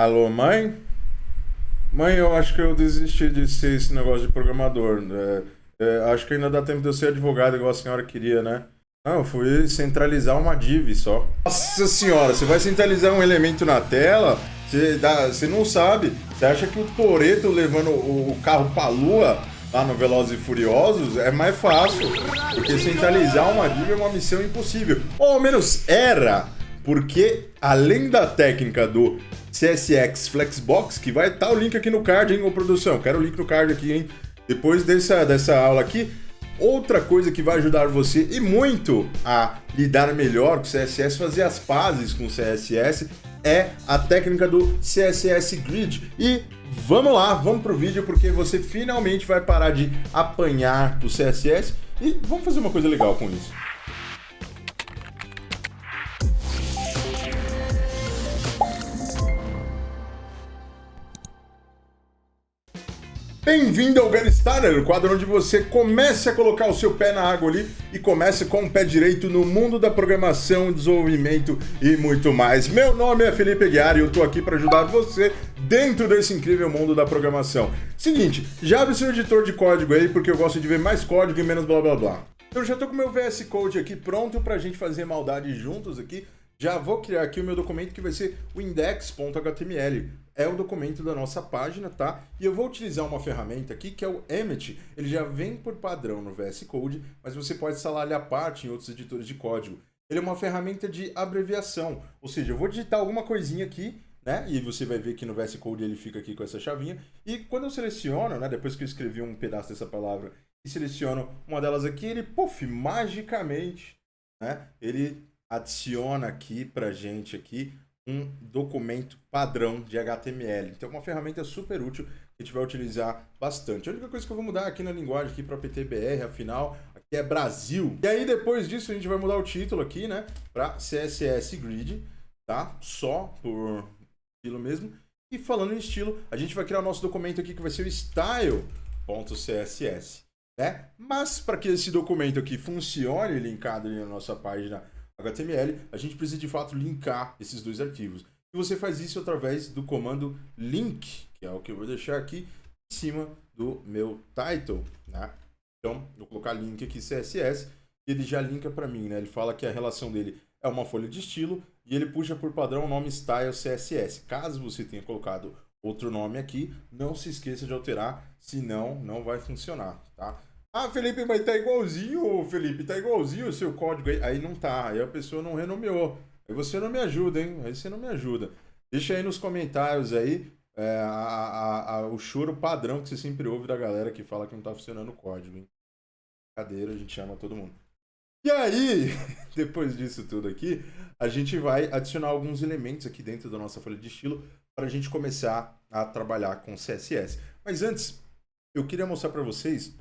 Alô, mãe? Mãe, eu acho que eu desisti de ser esse negócio de programador. Acho que ainda dá tempo de eu ser advogado igual a senhora queria, né? Não, eu fui centralizar uma div só. Nossa senhora, você vai centralizar um elemento na tela? Você não sabe. Você acha que o Toretto levando o carro pra lua lá no Velozes e Furiosos é mais fácil? Porque centralizar uma div é uma missão impossível. Ou ao menos era. Porque além da técnica do CSX Flexbox, que vai estar o link aqui no card, hein, ô produção? Quero o link no card aqui, hein? Depois dessa aula aqui, outra coisa que vai ajudar você e muito a lidar melhor com o CSS, fazer as pazes com o CSS, é a técnica do CSS Grid. E vamos lá, vamos pro vídeo, porque você finalmente vai parar de apanhar o CSS e vamos fazer uma coisa legal com isso. Bem-vindo ao Get Started, o quadro onde você começa a colocar o seu pé na água ali e começa com o pé direito no mundo da programação, desenvolvimento e muito mais. Meu nome é Felipe Aguiar e eu tô aqui para ajudar você dentro desse incrível mundo da programação. Seguinte, já abre seu editor de código aí, porque eu gosto de ver mais código e menos blá blá blá. Eu já tô com o meu VS Code aqui pronto pra gente fazer maldade juntos aqui. Já vou criar aqui o meu documento que vai ser o index.html. É o documento da nossa página, tá? E eu vou utilizar uma ferramenta aqui que é o Emmet. Ele já vem por padrão no VS Code, mas você pode instalar ele à parte em outros editores de código. Ele é uma ferramenta de abreviação, ou seja, eu vou digitar alguma coisinha aqui, né? E você vai ver que no VS Code ele fica aqui com essa chavinha. E quando eu seleciono, né? Depois que eu escrevi um pedaço dessa palavra e seleciono uma delas aqui, ele, puf, magicamente, né? Ele adiciona aqui pra gente aqui um documento padrão de HTML. Então é uma ferramenta super útil que a gente vai utilizar bastante. A única coisa que eu vou mudar aqui na linguagem aqui para PTBR, afinal, aqui é Brasil. E aí depois disso a gente vai mudar o título aqui, né, para CSS Grid, tá? Só por estilo mesmo. E falando em estilo, a gente vai criar o nosso documento aqui que vai ser o style.css, né? Mas para que esse documento aqui funcione linkado ali na nossa página HTML, a gente precisa de fato linkar esses dois arquivos. E você faz isso através do comando link, que é o que eu vou deixar aqui em cima do meu title, né? Então, eu vou colocar link aqui CSS e ele já linka para mim, né? Ele fala que a relação dele é uma folha de estilo e ele puxa por padrão o nome style CSS. Caso você tenha colocado outro nome aqui, não se esqueça de alterar, senão não vai funcionar, tá? Ah, Felipe, mas tá igualzinho, Felipe, tá igualzinho o seu código aí. Aí não tá, aí a pessoa não renomeou. Aí você não me ajuda, hein? Aí você não me ajuda. Deixa aí nos comentários aí o choro padrão que você sempre ouve da galera que fala que não tá funcionando o código, hein? Cadeira, a gente chama todo mundo. E aí, depois disso tudo aqui, a gente vai adicionar alguns elementos aqui dentro da nossa folha de estilo para a gente começar a trabalhar com CSS. Mas antes, eu queria mostrar para vocês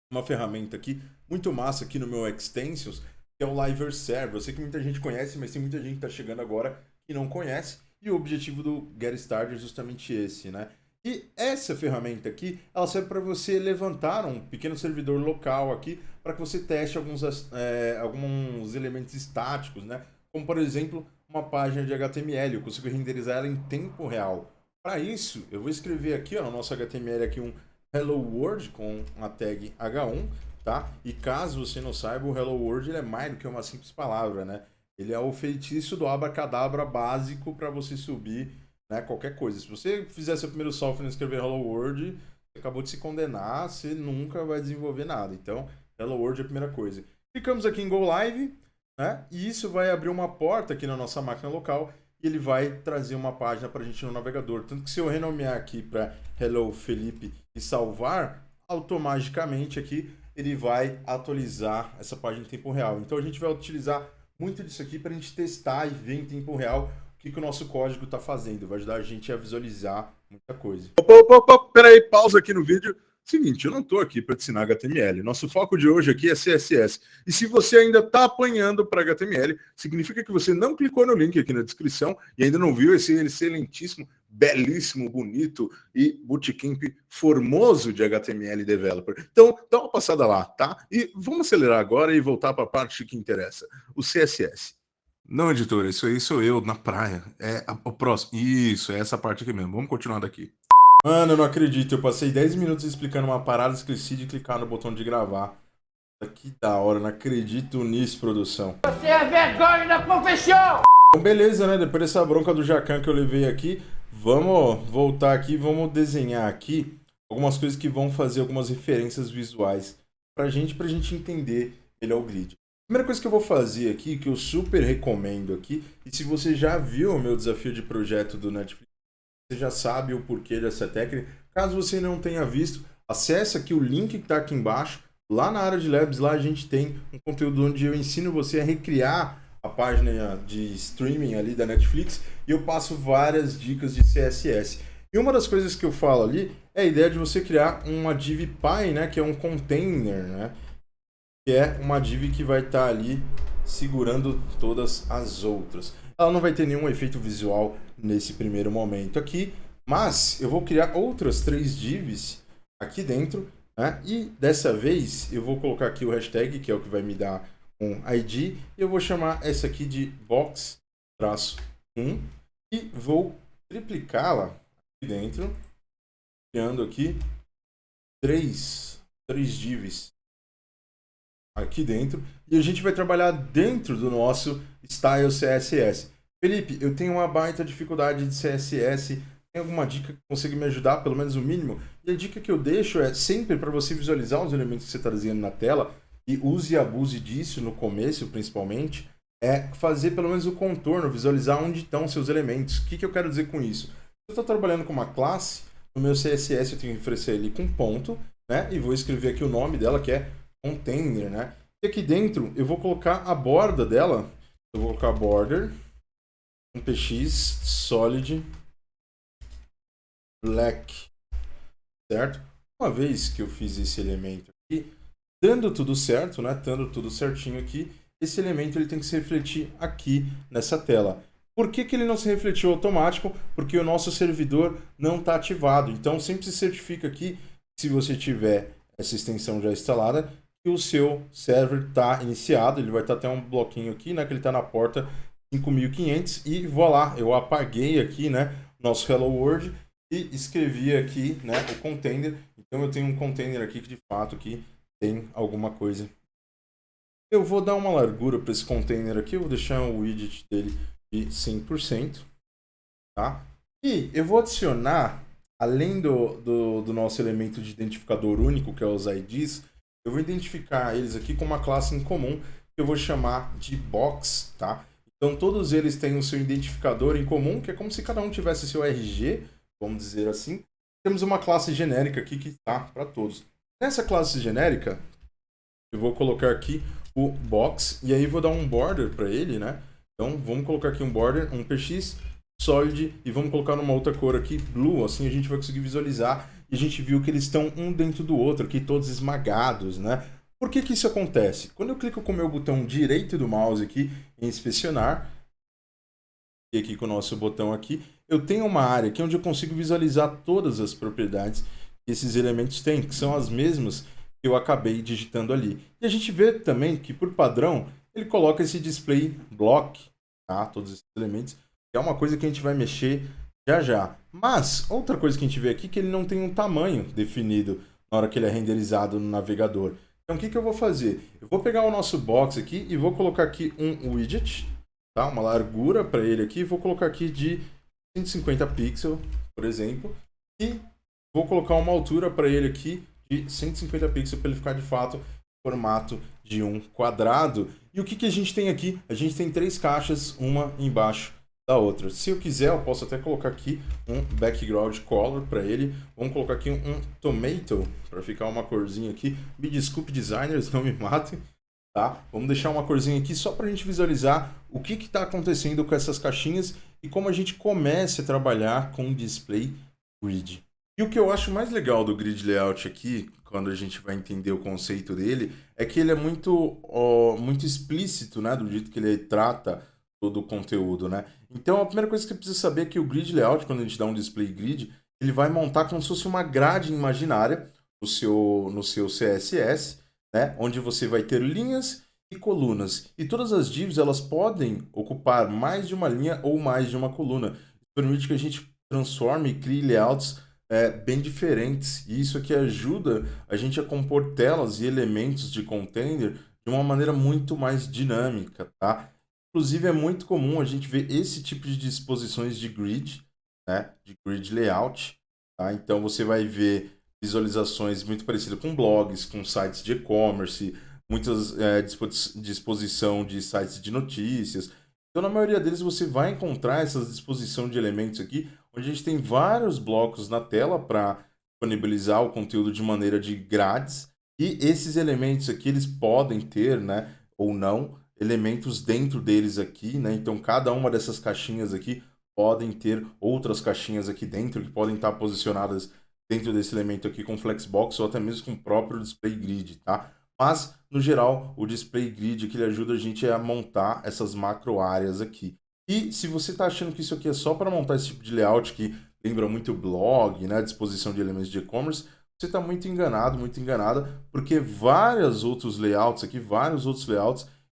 uma ferramenta aqui, muito massa aqui no meu Extensions, que é o Liver Server. Eu sei que muita gente conhece, mas tem muita gente que está chegando agora que não conhece. E o objetivo do Get Started é justamente esse, né? E essa ferramenta aqui, ela serve para você levantar um pequeno servidor local aqui, para que você teste alguns elementos estáticos, né? Como, por exemplo, uma página de HTML. Eu consigo renderizar ela em tempo real. Para isso, eu vou escrever aqui, ó, no nosso HTML aqui um Hello World com a tag H1, tá? E caso você não saiba, o Hello World ele é mais do que uma simples palavra, né? Ele é o feitiço do abracadabra básico para você subir, né, qualquer coisa. Se você fizer seu primeiro software e escrever Hello World, você acabou de se condenar, você nunca vai desenvolver nada. Então, Hello World é a primeira coisa. Clicamos aqui em Go Live, né? E isso vai abrir uma porta aqui na nossa máquina local e ele vai trazer uma página para a gente no navegador. Tanto que se eu renomear aqui para Hello Felipe e salvar, automaticamente aqui ele vai atualizar essa página em tempo real. Então a gente vai utilizar muito disso aqui para a gente testar e ver em tempo real o que o nosso código está fazendo. Vai ajudar a gente a visualizar muita coisa. Opa, peraí, pausa aqui no vídeo. Seguinte, eu não estou aqui para te ensinar HTML. Nosso foco de hoje aqui é CSS. E se você ainda está apanhando para HTML, significa que você não clicou no link aqui na descrição e ainda não viu esse excelentíssimo, belíssimo, bonito e bootcamp formoso de HTML Developer. Então, dá uma passada lá, tá? E vamos acelerar agora e voltar para a parte que interessa, o CSS. Não, editor, isso aí sou eu na praia. O próximo. Isso, é essa parte aqui mesmo. Vamos continuar daqui. Mano, eu não acredito. Eu passei 10 minutos explicando uma parada, esqueci de clicar no botão de gravar. Que da hora, não acredito nisso, produção. Você é vergonha da profissão! Então, beleza, né? Depois dessa bronca do Jacan que eu levei aqui, vamos voltar aqui, vamos desenhar aqui algumas coisas que vão fazer algumas referências visuais pra gente entender melhor o grid. Primeira coisa que eu vou fazer aqui, que eu super recomendo aqui, e se você já viu o meu desafio de projeto do Netflix, você já sabe o porquê dessa técnica. Caso você não tenha visto, acesse aqui o link que está aqui embaixo. Lá na área de Labs, lá a gente tem um conteúdo onde eu ensino você a recriar a página de streaming ali da Netflix e eu passo várias dicas de CSS. E uma das coisas que eu falo ali é a ideia de você criar uma div py, né, que é um container, né, que é uma div que vai estar ali segurando todas as outras. Ela não vai ter nenhum efeito visual nesse primeiro momento aqui, mas eu vou criar outras 3 divs aqui dentro, né? E dessa vez eu vou colocar aqui o hashtag, que é o que vai me dar um ID, e eu vou chamar essa aqui de box-1 e vou triplicá-la aqui dentro, criando aqui três divs aqui dentro, e a gente vai trabalhar dentro do nosso Style CSS. Felipe, eu tenho uma baita dificuldade de CSS, tem alguma dica que consiga me ajudar, pelo menos o mínimo? E a dica que eu deixo é sempre para você visualizar os elementos que você está desenhando na tela, e use e abuse disso no começo, principalmente, é fazer pelo menos o contorno, visualizar onde estão seus elementos. O que eu quero dizer com isso? Se eu estou trabalhando com uma classe, no meu CSS eu tenho que oferecer ele com ponto, né? E vou escrever aqui o nome dela, que é container, né? E aqui dentro eu vou colocar a borda dela. Eu vou colocar border, um px solid black, certo? Uma vez que eu fiz esse elemento aqui, dando tudo certo, né? Dando tudo certinho aqui, esse elemento ele tem que se refletir aqui nessa tela. Por que ele não se refletiu automático? Porque o nosso servidor não está ativado. Então sempre se certifica aqui, se você tiver essa extensão já instalada, que o seu server está iniciado. Ele vai estar até um bloquinho aqui, né? Que ele está na porta 5500 e voilà, eu apaguei aqui, né? Nosso Hello World e escrevi aqui, né? O container. Então eu tenho um container aqui que de fato aqui tem alguma coisa. Eu vou dar uma largura para esse container aqui, eu vou deixar o widget dele de 100%, tá? E eu vou adicionar, além do nosso elemento de identificador único, que é os IDs, eu vou identificar eles aqui com uma classe em comum, que eu vou chamar de box, tá? Então todos eles têm o seu identificador em comum, que é como se cada um tivesse seu RG, vamos dizer assim. Temos uma classe genérica aqui que está para todos. Nessa classe genérica, eu vou colocar aqui o box, e aí vou dar um border para ele, né? Então vamos colocar aqui um border, um px solid, e vamos colocar numa outra cor aqui, blue, assim a gente vai conseguir visualizar, e a gente viu que eles estão um dentro do outro, aqui todos esmagados, né? Por que isso acontece? Quando eu clico com o meu botão direito do mouse aqui em inspecionar, e aqui com o nosso botão aqui, eu tenho uma área aqui onde eu consigo visualizar todas as propriedades que esses elementos têm, que são as mesmas que eu acabei digitando ali. E a gente vê também que, por padrão, ele coloca esse display block, tá? Todos esses elementos, que é uma coisa que a gente vai mexer já já. Mas, outra coisa que a gente vê aqui é que ele não tem um tamanho definido na hora que ele é renderizado no navegador. Então, o que eu vou fazer? Eu vou pegar o nosso box aqui e vou colocar aqui um widget, tá? Uma largura para ele aqui, vou colocar aqui de 150 pixels, por exemplo, e vou colocar uma altura para ele aqui de 150 pixels para ele ficar de fato formato de um quadrado. E o que a gente tem aqui? A gente tem 3 caixas, uma embaixo da outra. Se eu quiser, eu posso até colocar aqui um background color para ele. Vamos colocar aqui um tomato para ficar uma corzinha aqui. Me desculpe, designers, não me matem. Tá? Vamos deixar uma corzinha aqui só para a gente visualizar o que está acontecendo com essas caixinhas e como a gente começa a trabalhar com o display grid. E o que eu acho mais legal do grid layout aqui, quando a gente vai entender o conceito dele, é que ele é muito explícito, né, do jeito que ele trata todo o conteúdo, né? Então a primeira coisa que você precisa saber é que o grid layout, quando a gente dá um display grid, ele vai montar como se fosse uma grade imaginária no seu CSS, né? Onde você vai ter linhas e colunas. E todas as divs elas podem ocupar mais de uma linha ou mais de uma coluna. Isso permite que a gente transforme e crie layouts bem diferentes. E isso aqui ajuda a gente a compor telas e elementos de container de uma maneira muito mais dinâmica, tá? Inclusive é muito comum a gente ver esse tipo de disposições de grid, né? De grid layout, tá? Então você vai ver visualizações muito parecidas com blogs, com sites de e-commerce, muitas disposição de sites de notícias. Então, na maioria deles, você vai encontrar essa disposição de elementos aqui, onde a gente tem vários blocos na tela para disponibilizar o conteúdo de maneira de grades. E esses elementos aqui, eles podem ter, né, ou não, elementos dentro deles aqui, né? Então, cada uma dessas caixinhas aqui podem ter outras caixinhas aqui dentro que podem estar posicionadas dentro desse elemento aqui com Flexbox ou até mesmo com o próprio Display Grid, tá? Mas, no geral, o Display Grid que ele ajuda a gente a montar essas macro áreas aqui. E se você está achando que isso aqui é só para montar esse tipo de layout que lembra muito blog, né, disposição de elementos de e-commerce, você está muito enganado, muito enganada, porque vários outros layouts aqui,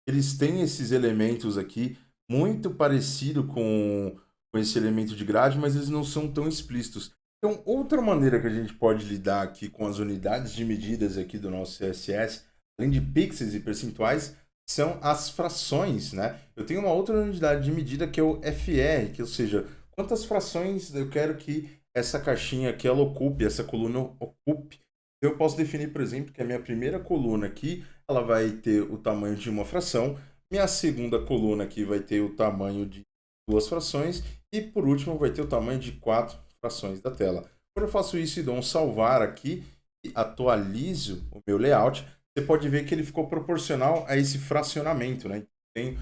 eles têm esses elementos aqui muito parecido com esse elemento de grade, mas eles não são tão explícitos. Então, outra maneira que a gente pode lidar aqui com as unidades de medidas aqui do nosso CSS, além de pixels e percentuais, são as frações, né? Eu tenho uma outra unidade de medida que é o FR, que ou seja, quantas frações eu quero que essa caixinha aqui ela ocupe, essa coluna ocupe. Eu posso definir, por exemplo, que a minha primeira coluna aqui, ela vai ter o tamanho de uma fração, minha segunda coluna aqui vai ter o tamanho de 2 frações e por último vai ter o tamanho de 4 frações da tela. Quando eu faço isso e dou um salvar aqui e atualizo o meu layout, você pode ver que ele ficou proporcional a esse fracionamento, né? Tem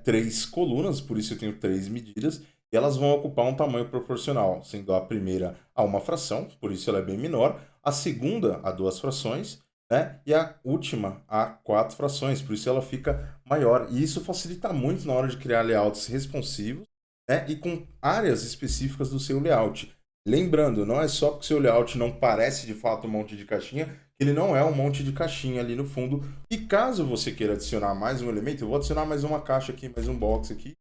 3 colunas, por isso eu tenho 3 medidas, e elas vão ocupar um tamanho proporcional, sendo a primeira a uma fração, por isso ela é bem menor, a segunda a 2 frações, né? E a última a 4 frações, por isso ela fica maior. E isso facilita muito na hora de criar layouts responsivos, né? E com áreas específicas do seu layout. Lembrando, não é só porque o seu layout não parece de fato um monte de caixinha, que ele não é um monte de caixinha ali no fundo. E caso você queira adicionar mais um elemento, eu vou adicionar mais uma caixa aqui, mais um box aqui.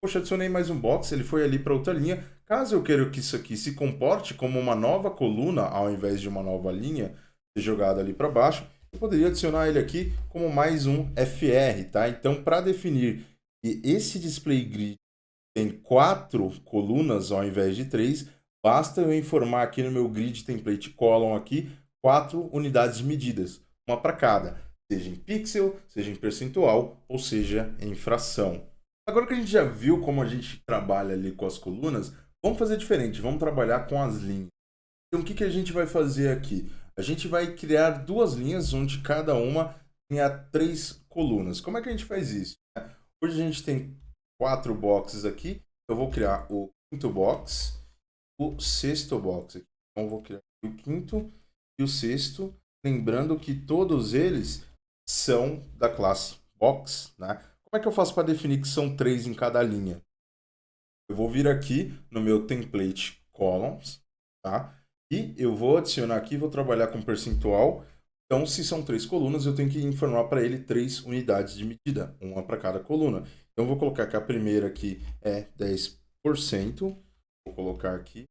Poxa, adicionei mais um box, ele foi ali para outra linha. Caso eu queira que isso aqui se comporte como uma nova coluna, ao invés de uma nova linha, ser jogada ali para baixo, eu poderia adicionar ele aqui como mais um FR, tá? Então, para definir que esse display grid tem 4 colunas ao invés de 3, basta eu informar aqui no meu grid template column aqui 4 unidades de medidas, uma para cada, seja em pixel, seja em percentual ou seja em fração. Agora que a gente já viu como a gente trabalha ali com as colunas, vamos fazer diferente, vamos trabalhar com as linhas. Então o que a gente vai fazer aqui? A gente vai criar 2 linhas onde cada uma tenha 3 colunas. Como é que a gente faz isso? Hoje a gente tem 4 boxes aqui, eu vou criar o quinto box, o sexto box aqui. Então eu vou criar o quinto e o sexto, lembrando que todos eles são da classe box, né? Como é que eu faço para definir que são 3 em cada linha? Eu vou vir aqui no meu template columns, tá? E eu vou adicionar aqui, vou trabalhar com percentual. Então, se são 3 colunas, eu tenho que informar para ele 3 unidades de medida, uma para cada coluna. Então, eu vou colocar que a primeira aqui é 10%. Vou colocar aqui.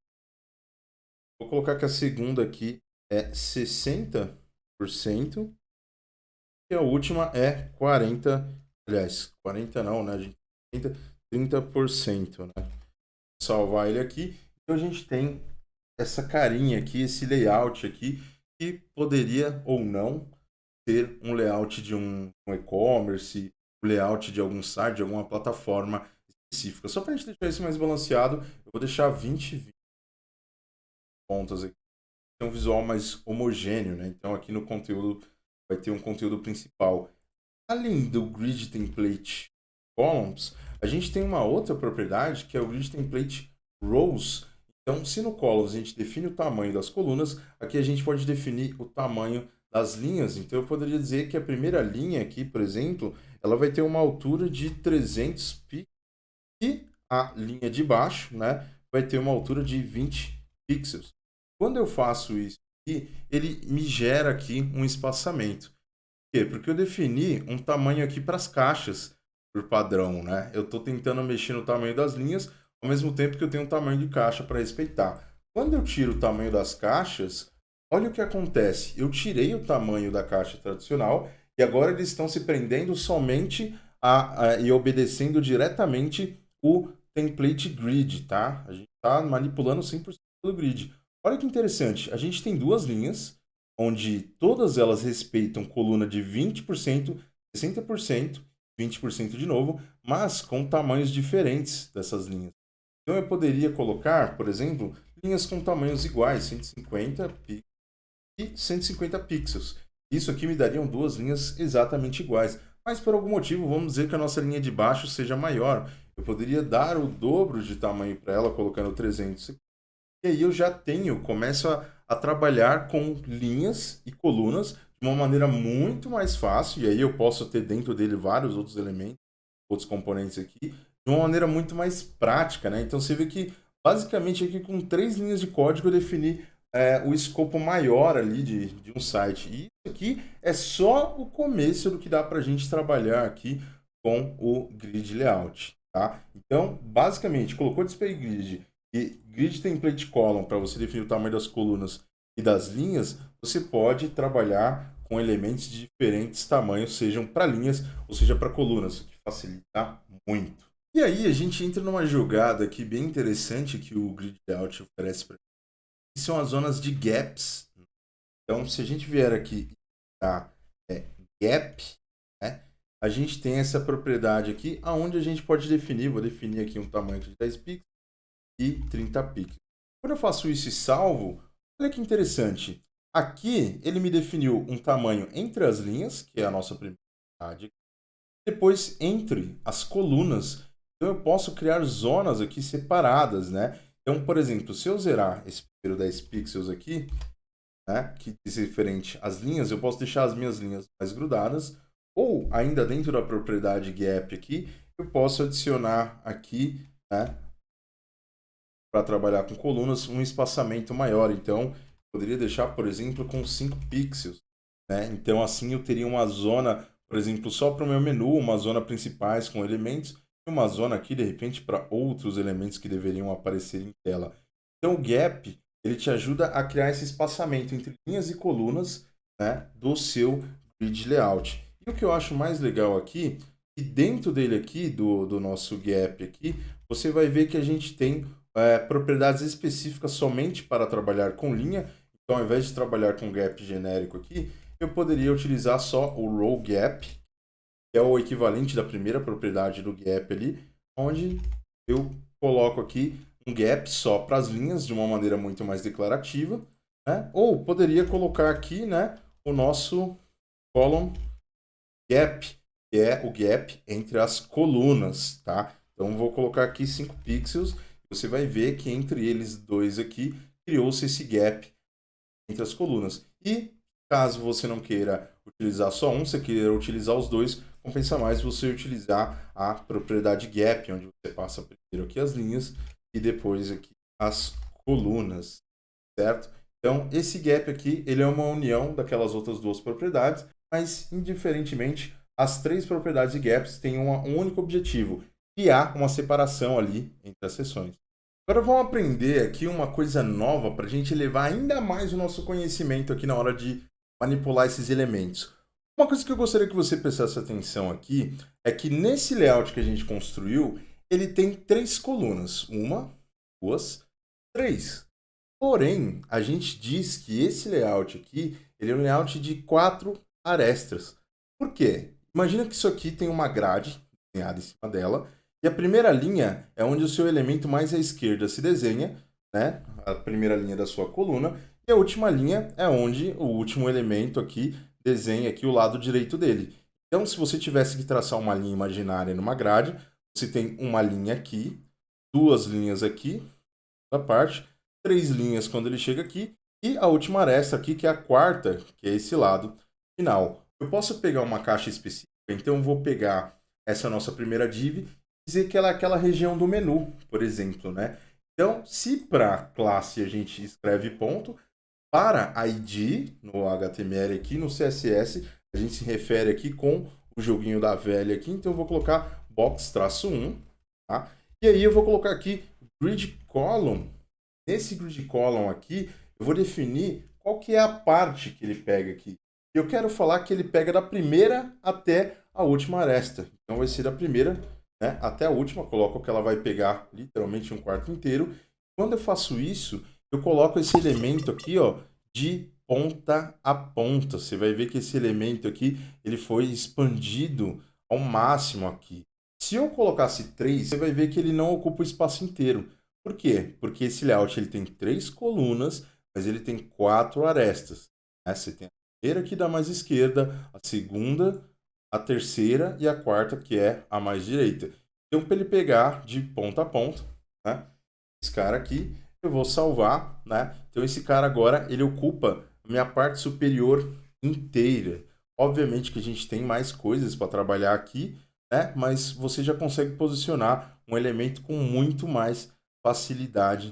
Vou colocar que a segunda aqui é 60%. E a última é 40%. Aliás, 40% não, né, gente? 30%, né? Vou salvar ele aqui. Então, a gente tem essa carinha aqui, esse layout aqui, que poderia ou não ser um layout de um e-commerce, um layout de algum site, de alguma plataforma específica. Só para a gente deixar isso mais balanceado, eu vou deixar 20 pontos aqui. Tem um visual mais homogêneo, né? Então aqui no conteúdo vai ter um conteúdo principal. Além do Grid Template Columns, a gente tem uma outra propriedade que é o Grid Template Rows. Então, se no Columns a gente define o tamanho das colunas, aqui a gente pode definir o tamanho das linhas. Então, eu poderia dizer que a primeira linha aqui, por exemplo, ela vai ter uma altura de 300 pixels e a linha de baixo, né, vai ter uma altura de 20 pixels. Quando eu faço isso aqui, ele me gera aqui um espaçamento. quê? Porque eu defini um tamanho aqui para as caixas por padrão, né? Eu estou tentando mexer no tamanho das linhas, ao mesmo tempo que eu tenho um tamanho de caixa para respeitar. Quando eu tiro o tamanho das caixas, olha o que acontece. Eu tirei o tamanho da caixa tradicional e agora eles estão se prendendo somente e obedecendo diretamente o template grid, tá? A gente está manipulando 100% do grid. Olha que interessante. A gente tem duas linhas, onde todas elas respeitam coluna de 20%, 60%, 20% de novo, mas com tamanhos diferentes dessas linhas. Então eu poderia colocar, por exemplo, linhas com tamanhos iguais, 150 pixels e 150 pixels. Isso aqui me dariam duas linhas exatamente iguais, mas por algum motivo vamos dizer que a nossa linha de baixo seja maior. Eu poderia dar o dobro de tamanho para ela, colocando 300. E aí eu já começo a trabalhar com linhas e colunas de uma maneira muito mais fácil, e aí eu posso ter dentro dele vários outros elementos, outros componentes aqui, de uma maneira muito mais prática, né? Então você vê que basicamente aqui com 3 linhas de código eu defini o escopo maior ali de um site. E isso aqui é só o começo do que dá para a gente trabalhar aqui com o grid layout, tá? Então, basicamente, colocou display grid e grid template column para você definir o tamanho das colunas e das linhas, você pode trabalhar com elementos de diferentes tamanhos, sejam para linhas ou seja para colunas, o que facilita muito. E aí a gente entra numa jogada aqui bem interessante que o grid layout oferece para que são as zonas de gaps. Então, se a gente vier aqui para gap, né, a gente tem essa propriedade aqui, aonde a gente pode definir, vou definir aqui um tamanho de 10 pixels e 30 pixels. Quando eu faço isso e salvo, olha que interessante. Aqui ele me definiu um tamanho entre as linhas, que é a nossa primeira propriedade, depois entre as colunas. Então eu posso criar zonas aqui separadas, né? Então, por exemplo, se eu zerar esse primeiro 10 pixels aqui, né, que diz referente às linhas, eu posso deixar as minhas linhas mais grudadas, ou ainda dentro da propriedade gap aqui, eu posso adicionar aqui, né, para trabalhar com colunas, um espaçamento maior. Então, poderia deixar, por exemplo, com 5 pixels, né? Então, assim eu teria uma zona, por exemplo, só para o meu menu, uma zona principais com elementos, e uma zona aqui, de repente, para outros elementos que deveriam aparecer em tela. Então, o gap, ele te ajuda a criar esse espaçamento entre linhas e colunas, né, do seu grid layout. E o que eu acho mais legal aqui, que dentro dele aqui, do nosso gap aqui, você vai ver que a gente tem propriedades específicas somente para trabalhar com linha. Então, ao invés de trabalhar com gap genérico aqui, eu poderia utilizar só o row gap, que é o equivalente da primeira propriedade do gap ali, onde eu coloco aqui um gap só para as linhas, de uma maneira muito mais declarativa, né? Ou poderia colocar aqui, né, o nosso column gap, que é o gap entre as colunas, tá? Então, vou colocar aqui 5 pixels. Você vai ver que entre eles dois aqui, criou-se esse gap entre as colunas. E caso você não queira utilizar só um, você queira utilizar os dois, compensa mais você utilizar a propriedade gap, onde você passa primeiro aqui as linhas e depois aqui as colunas, certo? Então, esse gap aqui, ele é uma união daquelas outras duas propriedades, mas, indiferentemente, as três propriedades de gaps têm um único objetivo, criar uma separação ali entre as seções. Agora vamos aprender aqui uma coisa nova para a gente elevar ainda mais o nosso conhecimento aqui na hora de manipular esses elementos. Uma coisa que eu gostaria que você prestasse atenção aqui é que nesse layout que a gente construiu, ele tem 3 colunas. 1, 2, 3. Porém, a gente diz que esse layout aqui, ele é um layout de 4 arestas. Por quê? Imagina que isso aqui tem uma grade desenhada em cima dela, e a primeira linha é onde o seu elemento mais à esquerda se desenha, né? A primeira linha da sua coluna, e a última linha é onde o último elemento aqui desenha aqui o lado direito dele. Então, se você tivesse que traçar uma linha imaginária numa grade, você tem uma linha aqui, 2 linhas aqui, da parte, 3 linhas quando ele chega aqui, e a última aresta aqui, que é a quarta, que é esse lado final. Eu posso pegar uma caixa específica, então eu vou pegar essa nossa primeira div e dizer que ela é aquela região do menu, por exemplo, né? Então, se para classe a gente escreve ponto, para ID, no HTML aqui, no CSS, a gente se refere aqui com o joguinho da velha aqui, então eu vou colocar box-1, tá? E aí eu vou colocar aqui grid column. Nesse grid column aqui, eu vou definir qual que é a parte que ele pega aqui. Eu quero falar que ele pega da primeira até a última aresta. Então vai ser da primeira, né, até a última. Coloco que ela vai pegar literalmente um quarto inteiro. Quando eu faço isso, eu coloco esse elemento aqui, ó, de ponta a ponta. Você vai ver que esse elemento aqui, ele foi expandido ao máximo aqui. Se eu colocasse 3, você vai ver que ele não ocupa o espaço inteiro. Por quê? Porque esse layout ele tem 3 colunas, mas ele tem 4 arestas. Né? Você tem a primeira aqui da mais esquerda, a segunda, a terceira e a quarta, que é a mais direita. Então, para ele pegar de ponta a ponta, né, esse cara aqui, eu vou salvar, né? Então, esse cara agora, ele ocupa a minha parte superior inteira. Obviamente que a gente tem mais coisas para trabalhar aqui, né? Mas você já consegue posicionar um elemento com muito mais facilidade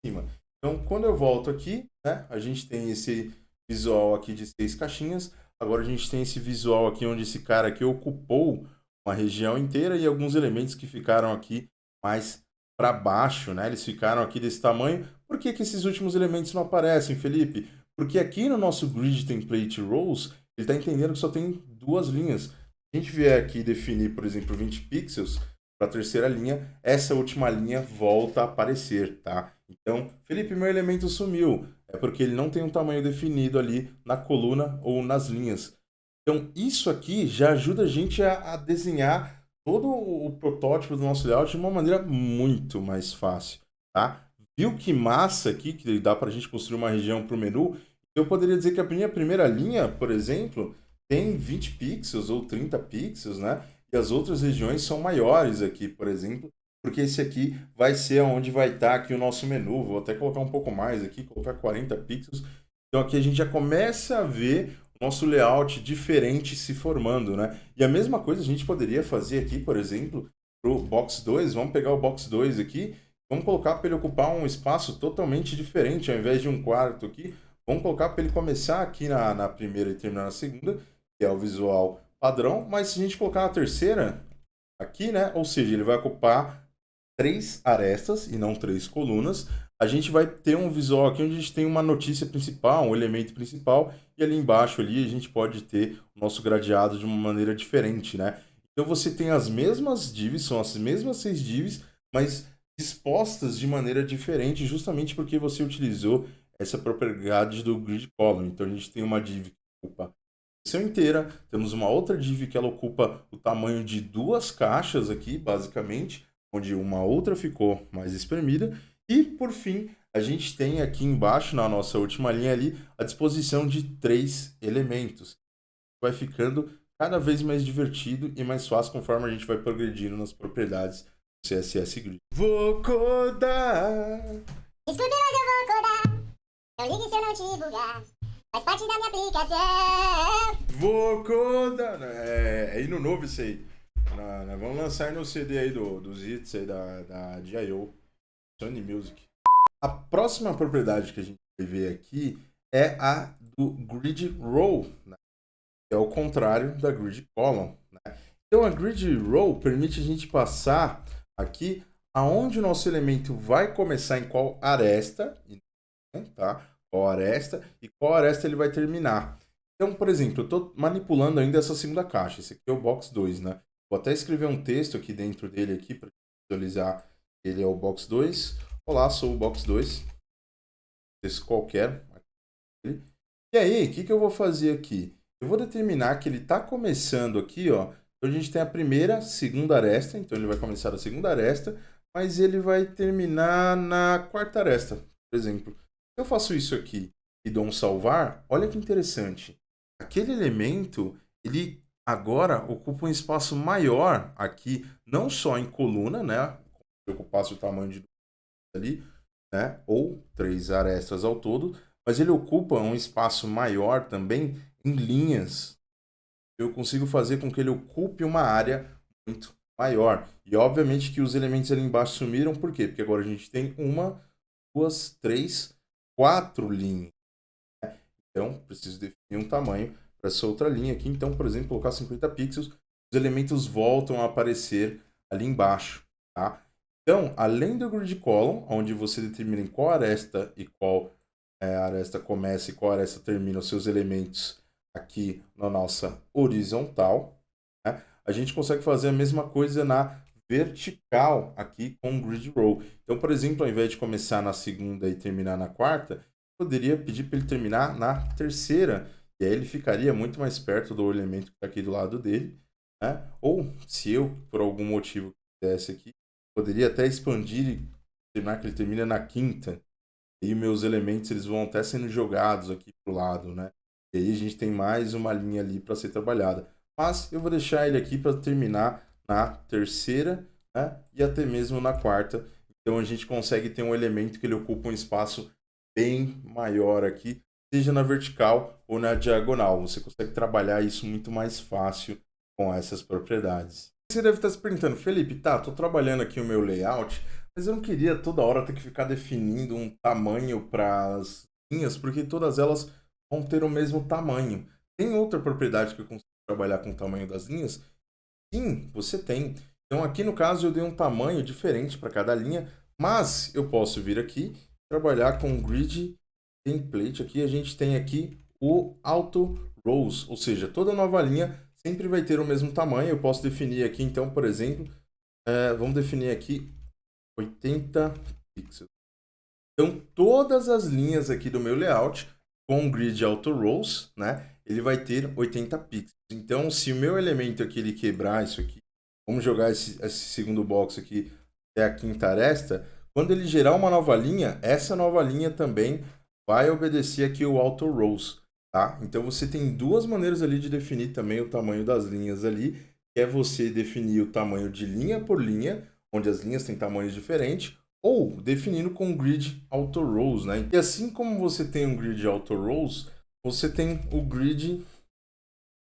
em cima. Então, quando eu volto aqui, né, a gente tem esse visual aqui de 6 caixinhas. Agora a gente tem esse visual aqui onde esse cara aqui ocupou uma região inteira e alguns elementos que ficaram aqui mais para baixo, né? Eles ficaram aqui desse tamanho. Por que que esses últimos elementos não aparecem, Felipe? Porque aqui no nosso Grid Template Rows, ele está entendendo que só tem 2 linhas. Se a gente vier aqui definir, por exemplo, 20 pixels para a terceira linha, essa última linha volta a aparecer, tá? Então, Felipe, meu elemento sumiu. É porque ele não tem um tamanho definido ali na coluna ou nas linhas. Então, isso aqui já ajuda a gente a desenhar todo o protótipo do nosso layout de uma maneira muito mais fácil, tá? Viu que massa aqui, que dá para a gente construir uma região para o menu? Eu poderia dizer que a minha primeira linha, por exemplo, tem 20 pixels ou 30 pixels, né? E as outras regiões são maiores aqui, por exemplo, porque esse aqui vai ser onde vai estar aqui o nosso menu. Vou até colocar um pouco mais aqui, colocar 40 pixels. Então aqui a gente já começa a ver o nosso layout diferente se formando, né? E a mesma coisa a gente poderia fazer aqui, por exemplo, para o Box 2. Vamos pegar o Box 2 aqui, vamos colocar para ele ocupar um espaço totalmente diferente, ao invés de um quarto aqui. Vamos colocar para ele começar aqui na primeira e terminar na segunda, que é o visual padrão. Mas se a gente colocar na terceira aqui, né? Ou seja, ele vai ocupar 3 arestas e não 3 colunas. A gente vai ter um visual aqui onde a gente tem uma notícia principal, um elemento principal, e ali embaixo ali a gente pode ter o nosso gradeado de uma maneira diferente, né? Então você tem as mesmas divs, são as mesmas 6 divs, mas dispostas de maneira diferente, justamente porque você utilizou essa propriedade do grid column. Então a gente tem uma div que ocupa a seção inteira, temos uma outra div que ela ocupa o tamanho de 2 caixas aqui, basicamente, onde uma outra ficou mais espremida. E, por fim, a gente tem aqui embaixo, na nossa última linha ali, a disposição de 3 elementos. Vai ficando cada vez mais divertido e mais fácil conforme a gente vai progredindo nas propriedades do CSS Grid. Vou codar! Desculpe, mas eu vou codar. Não ligue se eu não te bugar. Faz parte da minha aplicação. Vou codar! É hino novo isso aí. Vamos lançar no CD aí dos hits aí da DIO, Sony Music. A próxima propriedade que a gente vai ver aqui é a do Grid Row, né? É o contrário da Grid Column, né? Então a Grid Row permite a gente passar aqui aonde o nosso elemento vai começar, em qual aresta, tá? Qual aresta e qual aresta ele vai terminar. Então, por exemplo, eu estou manipulando ainda essa segunda caixa. Esse aqui é o Box 2, né? Vou até escrever um texto aqui dentro dele aqui para visualizar. Ele é o Box 2. Olá, sou o Box 2. Texto qualquer. E aí, o que eu vou fazer aqui? Eu vou determinar que ele está começando aqui, ó. Então a gente tem a primeira, segunda aresta. Então ele vai começar da segunda aresta, mas ele vai terminar na quarta aresta, por exemplo. Se eu faço isso aqui e dou um salvar, olha que interessante. Aquele elemento, ele agora ocupa um espaço maior aqui, não só em coluna, né? Se ocupasse o tamanho de ali, né? Ou 3 arestas ao todo, mas ele ocupa um espaço maior também em linhas. Eu consigo fazer com que ele ocupe uma área muito maior. E obviamente que os elementos ali embaixo sumiram, por quê? Porque agora a gente tem 1, 2, 3, 4 linhas. Então, preciso definir um tamanho essa outra linha aqui. Então, por exemplo, colocar 50 pixels, os elementos voltam a aparecer ali embaixo, tá? Então, além do grid column, onde você determina em qual aresta e qual aresta começa e qual aresta termina os seus elementos aqui na nossa horizontal, né? A gente consegue fazer a mesma coisa na vertical aqui com o grid row. Então, por exemplo, ao invés de começar na segunda e terminar na quarta, eu poderia pedir para ele terminar na terceira, e aí ele ficaria muito mais perto do elemento que está aqui do lado dele, né? Ou, se eu, por algum motivo, quisesse aqui, poderia até expandir e terminar que ele termina na quinta, e meus elementos eles vão até sendo jogados aqui para o lado, né? E aí a gente tem mais uma linha ali para ser trabalhada. Mas eu vou deixar ele aqui para terminar na terceira, né? E até mesmo na quarta. Então a gente consegue ter um elemento que ele ocupa um espaço bem maior aqui, seja na vertical ou na diagonal. Você consegue trabalhar isso muito mais fácil com essas propriedades. Você deve estar se perguntando, Felipe, tá, tô trabalhando aqui o meu layout, mas eu não queria toda hora ter que ficar definindo um tamanho para as linhas, porque todas elas vão ter o mesmo tamanho. Tem outra propriedade que eu consigo trabalhar com o tamanho das linhas? Sim, você tem. Então aqui no caso eu dei um tamanho diferente para cada linha, mas eu posso vir aqui trabalhar com o grid template. Aqui a gente tem aqui o auto rows, ou seja, toda nova linha sempre vai ter o mesmo tamanho. Eu posso definir aqui, então, por exemplo, vamos definir aqui 80 pixels. Então, todas as linhas aqui do meu layout, com o grid auto rows, né, ele vai ter 80 pixels. Então, se o meu elemento aqui ele quebrar isso aqui, vamos jogar esse segundo box aqui até a quinta aresta, quando ele gerar uma nova linha, essa nova linha também vai obedecer aqui o auto rows. Tá? Então você tem duas maneiras ali de definir também o tamanho das linhas ali, que é você definir o tamanho de linha por linha, onde as linhas têm tamanhos diferentes, ou definindo com o grid auto rows, né? E assim como você tem um grid auto rows, você tem o grid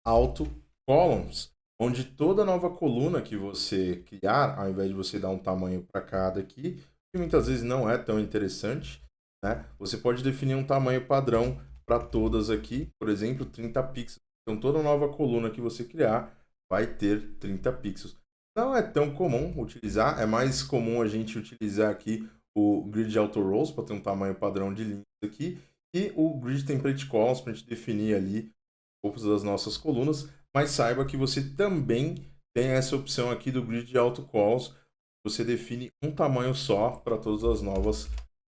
auto columns, onde toda nova coluna que você criar, ao invés de você dar um tamanho para cada aqui, que muitas vezes não é tão interessante, né? Você pode definir um tamanho padrão para todas aqui, por exemplo, 30 pixels. Então, toda nova coluna que você criar vai ter 30 pixels. Não é tão comum utilizar, é mais comum a gente utilizar aqui o Grid Auto Rows para ter um tamanho padrão de linhas aqui e o Grid Template Columns para a gente definir ali os das nossas colunas, mas saiba que você também tem essa opção aqui do Grid Auto Columns, você define um tamanho só para todas as novas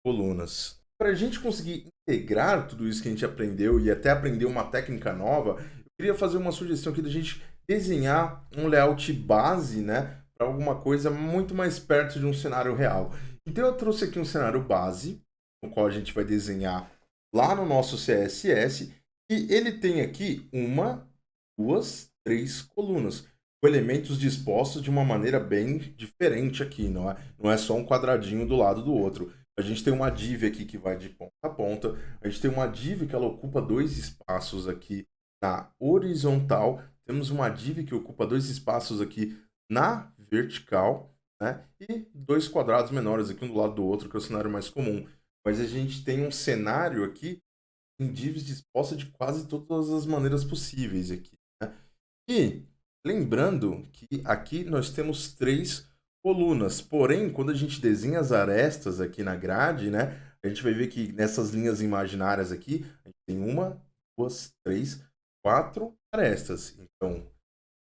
colunas. Para a gente conseguir integrar tudo isso que a gente aprendeu e até aprender uma técnica nova, eu queria fazer uma sugestão aqui da gente desenhar um layout base, né, para alguma coisa muito mais perto de um cenário real. Então eu trouxe aqui um cenário base, no qual a gente vai desenhar lá no nosso CSS, e ele tem aqui 1, 2, 3 colunas, com elementos dispostos de uma maneira bem diferente aqui, não é só um quadradinho do lado do outro. A gente tem uma div aqui que vai de ponta a ponta. A gente tem uma div que ela ocupa 2 espaços aqui na horizontal. Temos uma div que ocupa 2 espaços aqui na vertical, né? E 2 quadrados menores aqui um do lado do outro, que é o cenário mais comum. Mas a gente tem um cenário aqui em divs disposta de quase todas as maneiras possíveis aqui, né? E lembrando que aqui nós temos 3 colunas, porém, quando a gente desenha as arestas aqui na grade, né, a gente vai ver que nessas linhas imaginárias aqui, a gente tem 1, 2, 3, 4 arestas. Então, uma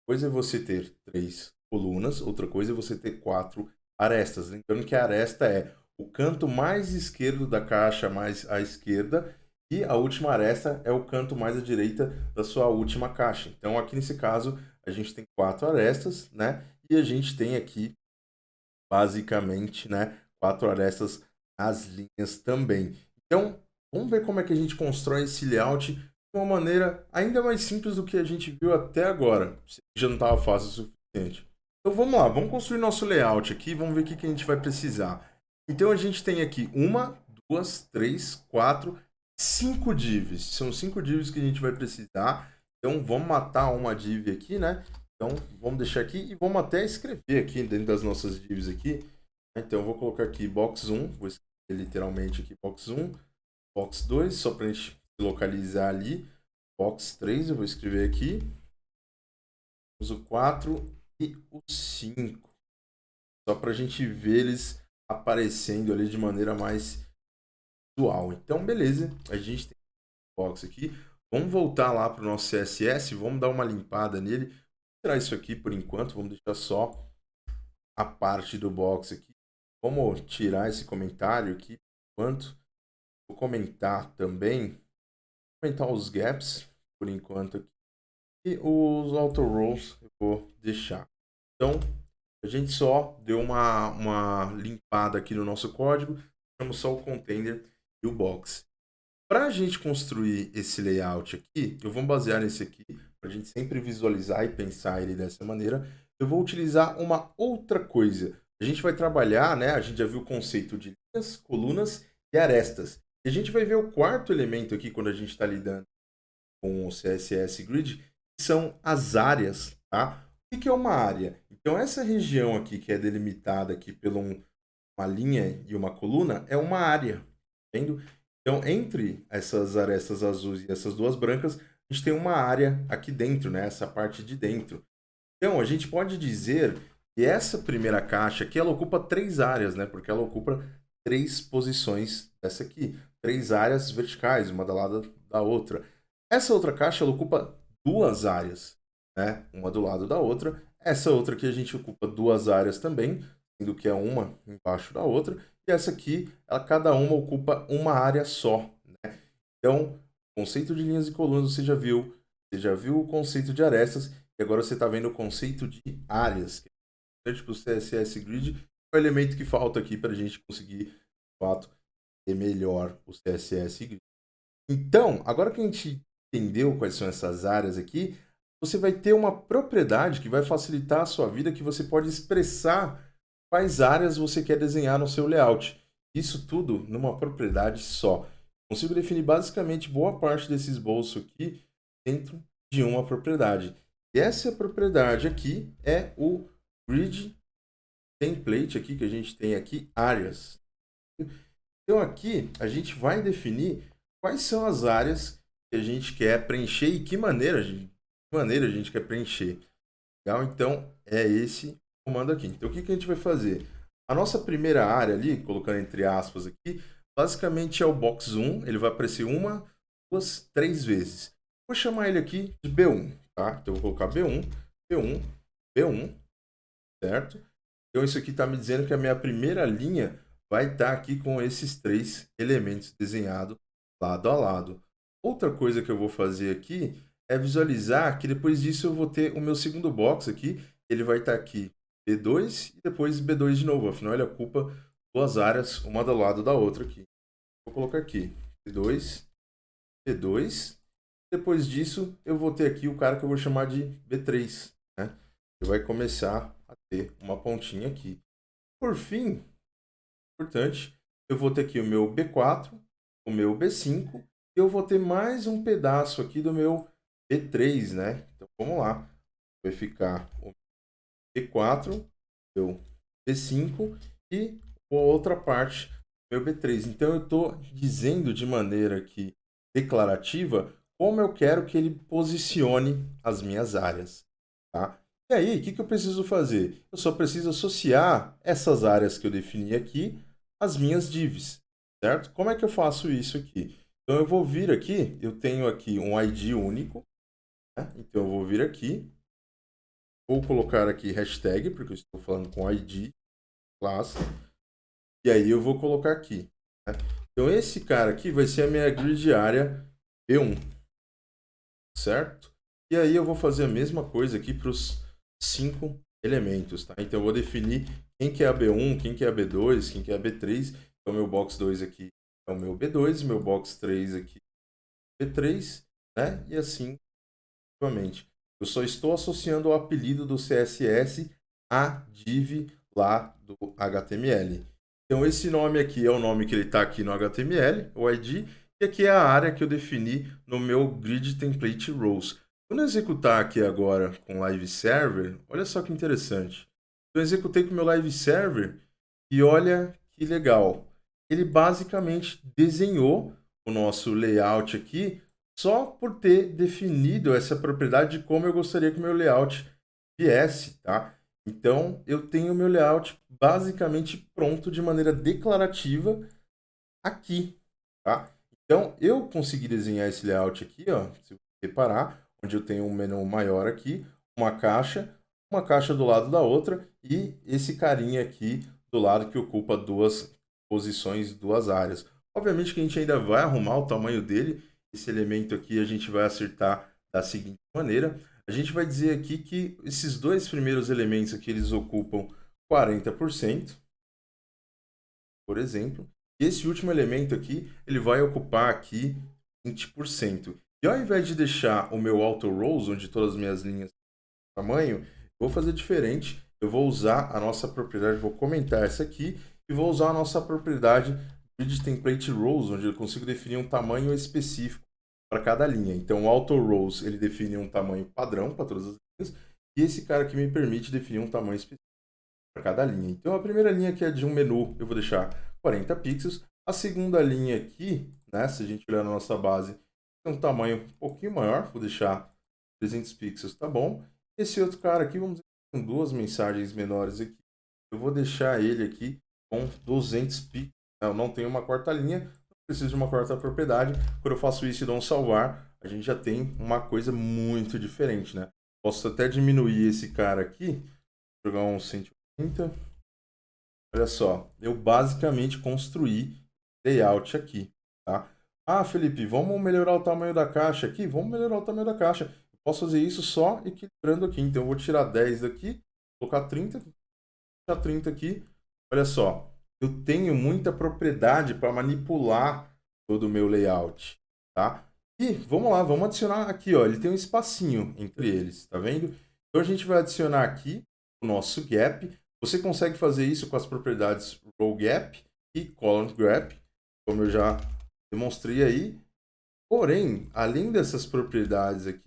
coisa é você ter 3 colunas, outra coisa é você ter 4 arestas. Lembrando que a aresta é o canto mais esquerdo da caixa mais à esquerda e a última aresta é o canto mais à direita da sua última caixa. Então, aqui nesse caso, a gente tem 4 arestas, né, e a gente tem aqui basicamente, né, 4 arestas nas linhas também. Então, vamos ver como é que a gente constrói esse layout de uma maneira ainda mais simples do que a gente viu até agora. Já não estava fácil o suficiente. Então, vamos lá, vamos construir nosso layout aqui, vamos ver o que a gente vai precisar. Então, a gente tem aqui 1, 2, 3, 4, 5 divs. São 5 divs que a gente vai precisar. Então, vamos matar uma div aqui, né? Então, vamos deixar aqui e vamos até escrever aqui dentro das nossas divs aqui. Então, eu vou colocar aqui box 1, vou escrever literalmente aqui box 1, box 2, só para a gente localizar ali. box 3, eu vou escrever aqui. Uso o 4 e o 5. Só para a gente ver eles aparecendo ali de maneira mais visual. Então, beleza. A gente tem o box aqui. Vamos voltar lá para o nosso CSS. Vamos dar uma limpada nele. Vou tirar isso aqui por enquanto. Vamos deixar só a parte do box aqui. Vamos tirar esse comentário aqui por enquanto. Vou comentar também. Comentar os gaps por enquanto aqui. E os auto rows eu vou deixar. Então, a gente só deu uma limpada aqui no nosso código. Deixamos só o container e o box. Para a gente construir esse layout aqui, eu vou basear nesse aqui, para a gente sempre visualizar e pensar ele dessa maneira. Eu vou utilizar uma outra coisa. A gente vai trabalhar, né? A gente já viu o conceito de linhas, colunas e arestas. E a gente vai ver o quarto elemento aqui quando a gente está lidando com o CSS Grid, que são as áreas, tá? O que é uma área? Então, essa região aqui, que é delimitada aqui por uma linha e uma coluna, é uma área, entendeu? Então, entre essas arestas azuis e essas duas brancas, a gente tem uma área aqui dentro, né? Essa parte de dentro. Então, a gente pode dizer que essa primeira caixa aqui, ela ocupa 3 áreas, né? Porque ela ocupa 3 posições dessa aqui. 3 áreas verticais, uma do lado da outra. Essa outra caixa, ela ocupa 2 áreas, né? Uma do lado da outra. Essa outra aqui a gente ocupa 2 áreas também, sendo que é uma embaixo da outra. E essa aqui, cada uma ocupa uma área só, né? Então, o conceito de linhas e colunas você já viu. Você já viu o conceito de arestas. E agora você está vendo o conceito de áreas. Que é tipo o CSS Grid. É o elemento que falta aqui para a gente conseguir, de fato, ter melhor o CSS Grid. Então, agora que a gente entendeu quais são essas áreas aqui, você vai ter uma propriedade que vai facilitar a sua vida, que você pode expressar quais áreas você quer desenhar no seu layout. Isso tudo numa propriedade só. Consigo definir basicamente boa parte desse esboço aqui dentro de uma propriedade. E essa propriedade aqui é o grid template aqui que a gente tem aqui, áreas. Então aqui a gente vai definir quais são as áreas que a gente quer preencher e que maneira a gente quer preencher. Legal? Então é esse comando aqui. Então o que a gente vai fazer? A nossa primeira área ali, colocando entre aspas aqui, basicamente é o box 1. Ele vai aparecer 1, 2, 3 vezes. Vou chamar ele aqui de B1, tá? Então eu vou colocar B1, B1, B1, certo? Então isso aqui está me dizendo que a minha primeira linha vai estar aqui com esses 3 elementos desenhados lado a lado. Outra coisa que eu vou fazer aqui é visualizar que depois disso eu vou ter o meu segundo box aqui. Ele vai estar aqui B2 e depois B2 de novo. Afinal, ele ocupa 2 áreas, uma do lado da outra aqui. Vou colocar aqui B2, B2. Depois disso, eu vou ter aqui o cara que eu vou chamar de B3, né? Ele vai começar a ter uma pontinha aqui. Por fim, importante, eu vou ter aqui o meu B4, o meu B5, e eu vou ter mais um pedaço aqui do meu B3, né? Então, vamos lá. Vai ficar o B4, o B5 e a outra parte do meu B3. Então, eu estou dizendo de maneira aqui declarativa como eu quero que ele posicione as minhas áreas, tá? E aí, o que eu preciso fazer? Eu só preciso associar essas áreas que eu defini aqui às minhas divs, certo? Como é que eu faço isso aqui? Então, eu vou vir aqui, eu tenho aqui um ID único, né? Então, eu vou vir aqui, vou colocar aqui hashtag, porque eu estou falando com ID, classe, e aí eu vou colocar aqui, né? Então, esse cara aqui vai ser a minha grid área B1, certo? E aí eu vou fazer a mesma coisa aqui para os 5 elementos, tá? Então eu vou definir quem que é a B1, quem que é a B2, quem que é a B3. Então meu box 2 aqui é o meu B2, meu box 3 aqui é o B3, né? E assim, novamente. Eu só estou associando o apelido do CSS à div lá do HTML. Então esse nome aqui é o nome que ele está aqui no HTML, o ID, e aqui é a área que eu defini no meu Grid Template Rows. Quando eu executar aqui agora com Live Server, olha só que interessante. Eu executei com o meu Live Server e olha que legal. Ele basicamente desenhou o nosso layout aqui só por ter definido essa propriedade de como eu gostaria que o meu layout viesse, tá? Então, eu tenho o meu layout basicamente pronto de maneira declarativa aqui, tá? Então, eu consegui desenhar esse layout aqui, ó, se você reparar, onde eu tenho um menu maior aqui, uma caixa do lado da outra e esse carinha aqui do lado que ocupa duas posições, duas áreas. Obviamente que a gente ainda vai arrumar o tamanho dele, esse elemento aqui a gente vai acertar da seguinte maneira. A gente vai dizer aqui que esses dois primeiros elementos aqui, eles ocupam 40%, por exemplo. E esse último elemento aqui, ele vai ocupar aqui 20%. E ao invés de deixar o meu auto rows, onde todas as minhas linhas têm tamanho, eu vou fazer diferente. Eu vou usar a nossa propriedade, vou comentar essa aqui, e vou usar a nossa propriedade grid template rows, onde eu consigo definir um tamanho específico para cada linha. Então, o auto rows, ele define um tamanho padrão para todas as linhas, e esse cara aqui me permite definir um tamanho específico para cada linha. Então, a primeira linha que é de um menu, eu vou deixar 40 pixels. A segunda linha aqui, né, se a gente olhar na nossa base, tem um tamanho um pouquinho maior, vou deixar 300 pixels, tá bom. Esse outro cara aqui, vamos dizer, com duas mensagens menores aqui, eu vou deixar ele aqui com 200 pixels. Eu não tenho uma quarta linha, não preciso de uma quarta propriedade. Quando eu faço isso e dou um salvar, a gente já tem uma coisa muito diferente, né? Posso até diminuir esse cara aqui, jogar um 180. Olha só, eu basicamente construí layout aqui, tá? Ah, Felipe, vamos melhorar o tamanho da caixa aqui? Vamos melhorar o tamanho da caixa. Eu posso fazer isso só equilibrando aqui. Então, eu vou tirar 10 daqui, colocar 30, tirar 30 aqui. Olha só, eu tenho muita propriedade para manipular todo o meu layout, tá? E vamos lá, vamos adicionar aqui, ó. Ele tem um espacinho entre eles, tá vendo? Então, a gente vai adicionar aqui o nosso gap. Você consegue fazer isso com as propriedades row gap e column gap, como eu já demonstrei aí. Porém, além dessas propriedades aqui,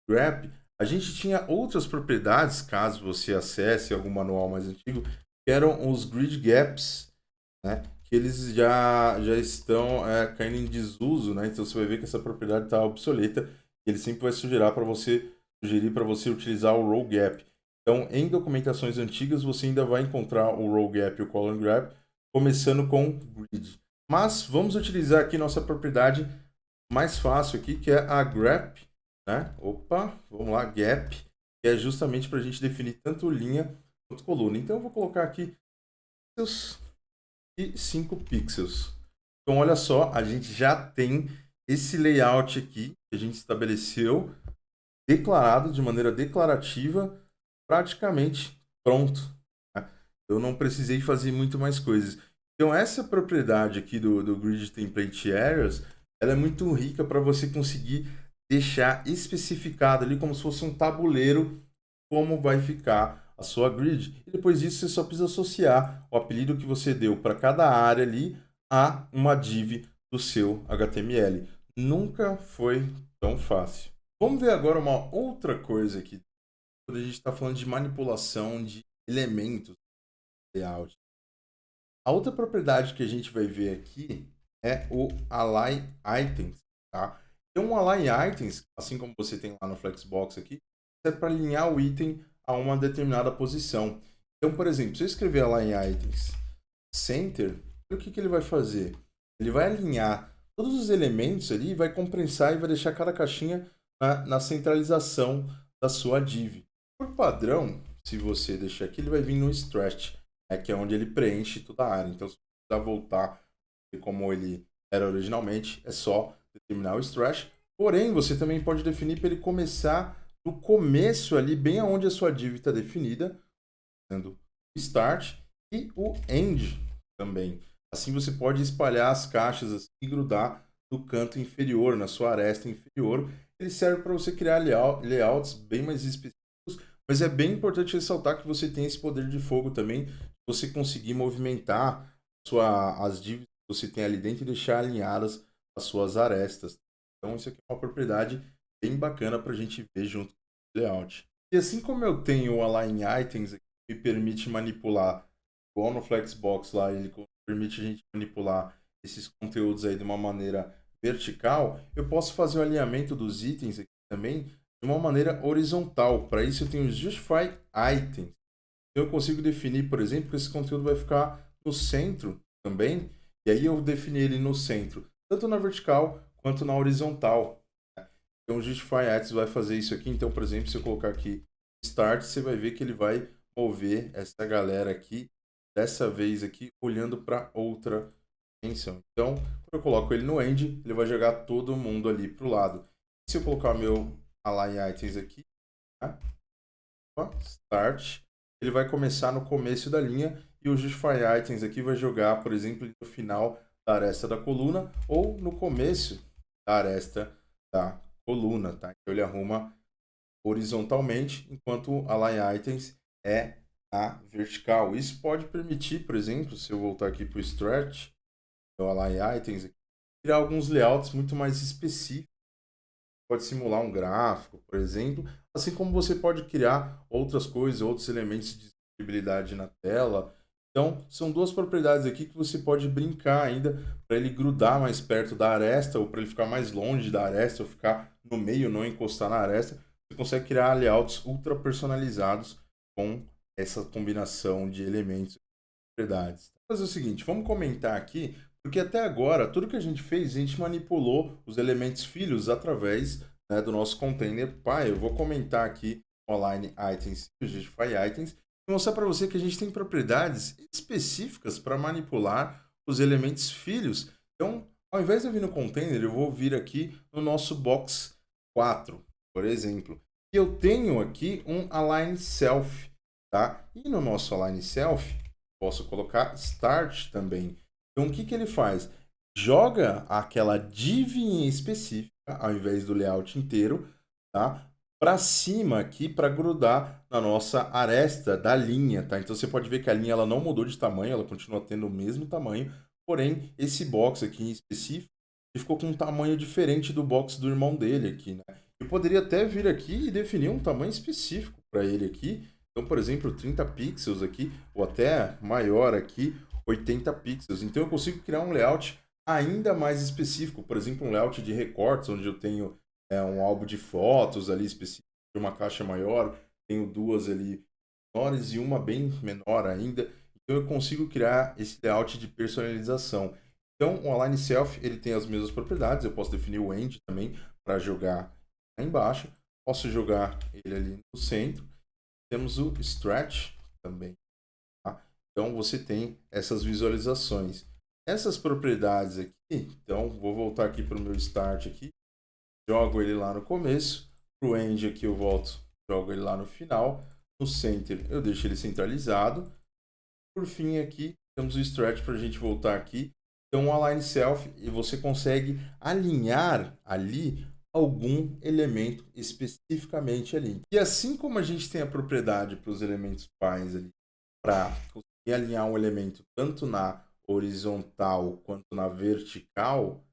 grep, a gente tinha outras propriedades, caso você acesse algum manual mais antigo, que eram os grid gaps, né? Que eles já estão caindo em desuso, né? Então você vai ver que essa propriedade está obsoleta e ele sempre vai sugerir para você utilizar o row gap. Então, em documentações antigas, você ainda vai encontrar o row gap e o column gap, começando com grid. Mas vamos utilizar aqui nossa propriedade mais fácil aqui, que é a grep, né? Opa, vamos lá, gap, que é justamente para a gente definir tanto linha quanto coluna. Então, eu vou colocar aqui pixels e 5 pixels. Então, olha só, a gente já tem esse layout aqui que a gente estabeleceu, declarado de maneira declarativa, praticamente pronto. Tá? Eu não precisei fazer muito mais coisas. Então, essa propriedade aqui do Grid Template Areas, ela é muito rica para você conseguir deixar especificado ali como se fosse um tabuleiro como vai ficar a sua grid. E depois disso, você só precisa associar o apelido que você deu para cada área ali a uma div do seu HTML. Nunca foi tão fácil. Vamos ver agora uma outra coisa aqui. Quando a gente está falando de manipulação de elementos do layout. A outra propriedade que a gente vai ver aqui é o Align Items. Tá? Então, o Align Items, assim como você tem lá no Flexbox aqui, serve para alinhar o item a uma determinada posição. Então, por exemplo, se eu escrever Align Items Center, o que ele vai fazer? Ele vai alinhar todos os elementos ali, vai compensar e vai deixar cada caixinha na centralização da sua div. Por padrão, se você deixar aqui, ele vai vir no stretch, que é onde ele preenche toda a área. Então, se você precisar voltar como ele era originalmente, é só determinar o stretch. Porém, você também pode definir para ele começar no começo ali, bem aonde a sua div está definida, sendo o start e o end também. Assim você pode espalhar as caixas assim, e grudar no canto inferior, na sua aresta inferior. Ele serve para você criar layouts bem mais específicos, mas é bem importante ressaltar que você tem esse poder de fogo também, você conseguir movimentar as dívidas que você tem ali dentro e deixar alinhadas as suas arestas. Então isso aqui é uma propriedade bem bacana para a gente ver junto com o layout. E assim como eu tenho o Align Items aqui, que me permite manipular, igual no Flexbox lá, ele permite a gente manipular esses conteúdos aí de uma maneira vertical, eu posso fazer o alinhamento dos itens aqui também de uma maneira horizontal. Para isso eu tenho o Justify Items. Eu consigo definir, por exemplo, que esse conteúdo vai ficar no centro também. E aí eu defini ele no centro, tanto na vertical quanto na horizontal. Então o Justify Items vai fazer isso aqui. Então, por exemplo, se eu colocar aqui Start, você vai ver que ele vai mover essa galera aqui, dessa vez aqui, olhando para outra dimensão. Então, quando eu coloco ele no End, ele vai jogar todo mundo ali para o lado. Se eu colocar o meu Align Items aqui, tá? Start, ele vai começar no começo da linha e o Justify Items aqui vai jogar, por exemplo, no final da aresta da coluna ou no começo da aresta da coluna, tá? Então ele arruma horizontalmente, enquanto o Align Items é a vertical. Isso pode permitir, por exemplo, se eu voltar aqui para o Stretch, o Align Items, criar alguns layouts muito mais específicos. Pode simular um gráfico, por exemplo, assim como você pode criar outras coisas, outros elementos de visibilidade na tela. Então, são duas propriedades aqui que você pode brincar ainda para ele grudar mais perto da aresta ou para ele ficar mais longe da aresta ou ficar no meio, não encostar na aresta. Você consegue criar layouts ultra personalizados com essa combinação de elementos e propriedades. Vou fazer o seguinte, vamos comentar aqui, porque até agora, tudo que a gente fez, a gente manipulou os elementos filhos através, né, do nosso container Py. Eu vou comentar aqui o Align Items e o Justify Items e mostrar para você que a gente tem propriedades específicas para manipular os elementos filhos. Então, ao invés de eu vir no container, eu vou vir aqui no nosso box 4, por exemplo. E eu tenho aqui um Align Self, tá? E no nosso Align Self, posso colocar Start também. Então, o que que ele faz? Joga aquela div em específica, ao invés do layout inteiro, tá? Para cima aqui, para grudar na nossa aresta da linha, tá? Então, você pode ver que a linha ela não mudou de tamanho, ela continua tendo o mesmo tamanho, porém, esse box aqui em específico, ele ficou com um tamanho diferente do box do irmão dele aqui, né? Eu poderia até vir aqui e definir um tamanho específico para ele aqui. Então, por exemplo, 30 pixels aqui, ou até maior aqui, 80 pixels. Então eu consigo criar um layout ainda mais específico, por exemplo, um layout de recortes, onde eu tenho um álbum de fotos ali específico de uma caixa maior, tenho duas ali menores e uma bem menor ainda. Então eu consigo criar esse layout de personalização. Então o Align Self ele tem as mesmas propriedades, eu posso definir o End também para jogar lá embaixo, posso jogar ele ali no centro. Temos o Stretch também. Então, você tem essas visualizações. Essas propriedades aqui, então, vou voltar aqui para o meu Start aqui. Jogo ele lá no começo. Para o End aqui eu volto, jogo ele lá no final. No Center eu deixo ele centralizado. Por fim aqui, temos o Stretch para a gente voltar aqui. Então, o Align Self, e você consegue alinhar ali algum elemento especificamente ali. E assim como a gente tem a propriedade para os elementos pais ali, para e alinhar um elemento tanto na horizontal quanto na vertical,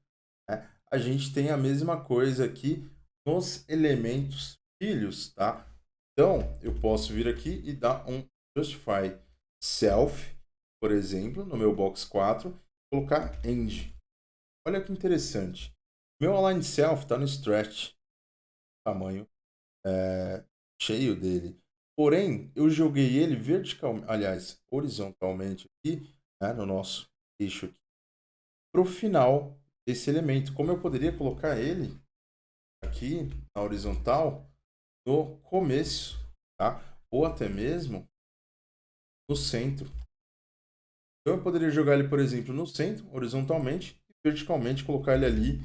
né, a gente tem a mesma coisa aqui nos elementos filhos, tá? Então, eu posso vir aqui e dar um Justify Self, por exemplo, no meu box 4, colocar End. Olha que interessante. Meu Align Self está no Stretch, tamanho cheio dele. Porém, eu joguei ele verticalmente, aliás, horizontalmente aqui, né, no nosso eixo aqui, para o final desse elemento. Como eu poderia colocar ele aqui na horizontal no começo, tá? Ou até mesmo no centro. Então eu poderia jogar ele, por exemplo, no centro, horizontalmente, e verticalmente colocar ele ali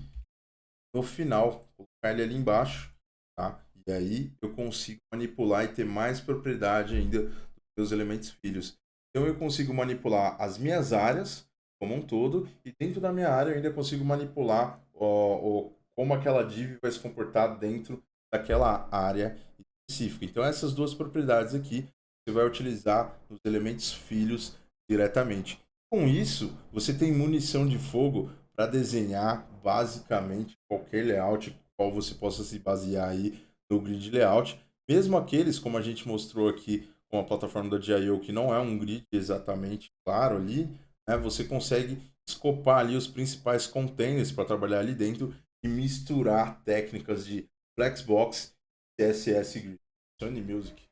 no final, colocar ele ali embaixo, tá? E aí eu consigo manipular e ter mais propriedade ainda dos meus elementos filhos. Então eu consigo manipular as minhas áreas como um todo e dentro da minha área eu ainda consigo manipular como aquela div vai se comportar dentro daquela área específica. Então essas duas propriedades aqui você vai utilizar nos elementos filhos diretamente. Com isso, você tem munição de fogo para desenhar basicamente qualquer layout qual você possa se basear aí no grid layout, mesmo aqueles como a gente mostrou aqui com a plataforma da GIO que não é um grid exatamente claro ali, né, você consegue escopar ali os principais containers para trabalhar ali dentro e misturar técnicas de Flexbox e CSS Grid. Sony Music.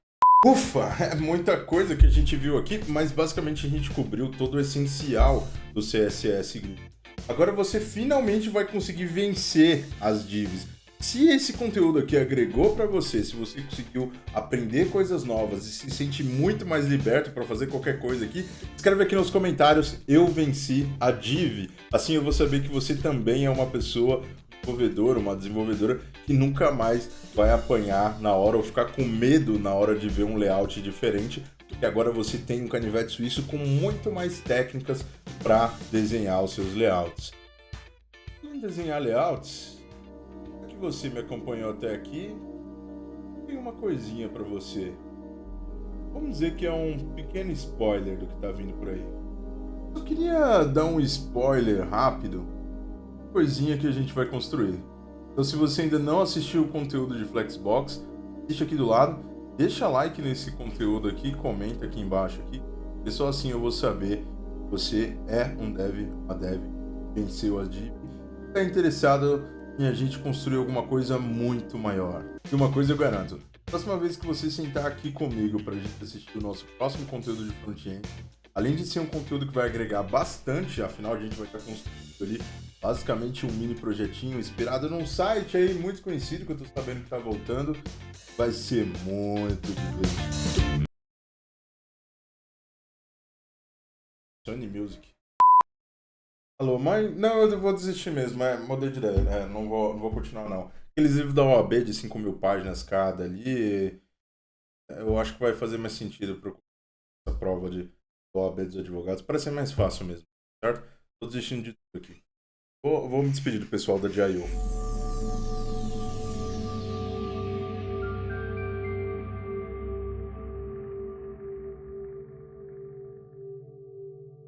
Ufa, é muita coisa que a gente viu aqui, mas basicamente a gente cobriu todo o essencial do CSS Grid. Agora você finalmente vai conseguir vencer as divs. Se esse conteúdo aqui agregou para você, se você conseguiu aprender coisas novas e se sente muito mais liberto para fazer qualquer coisa aqui, escreve aqui nos comentários, eu venci a div. Assim eu vou saber que você também é uma pessoa desenvolvedora, uma desenvolvedora que nunca mais vai apanhar na hora ou ficar com medo na hora de ver um layout diferente, porque agora você tem um canivete suíço com muito mais técnicas para desenhar os seus layouts. Em desenhar layouts, que você me acompanhou até aqui, tem uma coisinha para você. Vamos dizer que é um pequeno spoiler do que tá vindo por aí. Eu queria dar um spoiler rápido, coisinha que a gente vai construir. Então se você ainda não assistiu o conteúdo de Flexbox, deixa aqui do lado, deixa like nesse conteúdo aqui, comenta aqui embaixo aqui, e só assim eu vou saber que você é um dev, uma dev, venceu a div, está interessado em a gente construir alguma coisa muito maior. E uma coisa eu garanto, próxima vez que você sentar aqui comigo para a gente assistir o nosso próximo conteúdo de front-end, além de ser um conteúdo que vai agregar bastante, afinal a gente vai estar construindo ali basicamente um mini projetinho inspirado num site aí muito conhecido que eu tô sabendo que tá voltando. Vai ser muito divertido. Sony Music. Alô, mas não, eu vou desistir mesmo, mudei de ideia, não vou continuar não. Aqueles livros da OAB de 5.000 páginas cada ali, eu acho que vai fazer mais sentido para essa prova de OAB dos advogados, para ser mais fácil mesmo, certo? Tô desistindo de tudo aqui. Vou me despedir do pessoal da GIO.